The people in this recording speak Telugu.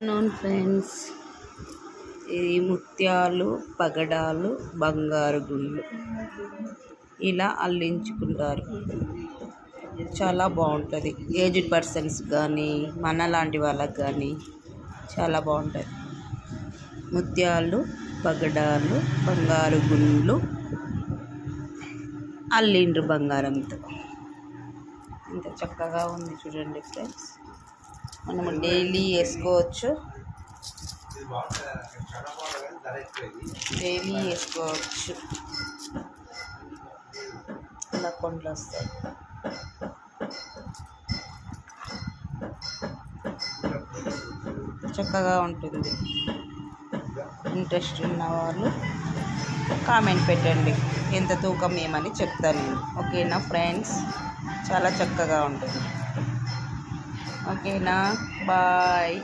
నోన్ ఫ్రెండ్స్, ఇది ముత్యాలు, పగడాలు, బంగారు గుళ్ళు ఇలా అల్లించుకుంటారు. చాలా బాగుంటుంది. ఏజ్డ్ పర్సన్స్ కానీ మన లాంటి వాళ్ళకి కానీ చాలా బాగుంటుంది. ముత్యాలు, పగడాలు, బంగారు గుళ్ళు అల్లిండ్రు బంగారంతో. ఇంత చక్కగా ఉంది చూడండి ఫ్రెండ్స్. మనము డైలీ వేసుకోవచ్చు, ఇలా కొండలు వస్తాయి. చక్కగా ఉంటుంది. ఇంట్రెస్ట్ ఉన్న వాళ్ళు కామెంట్ పెట్టండి, ఎంత తూకం ఏమని చెప్తాను నేను. ఓకేనా ఫ్రెండ్స్, చాలా చక్కగా ఉంటుంది. ఓకేనా, బాయ్.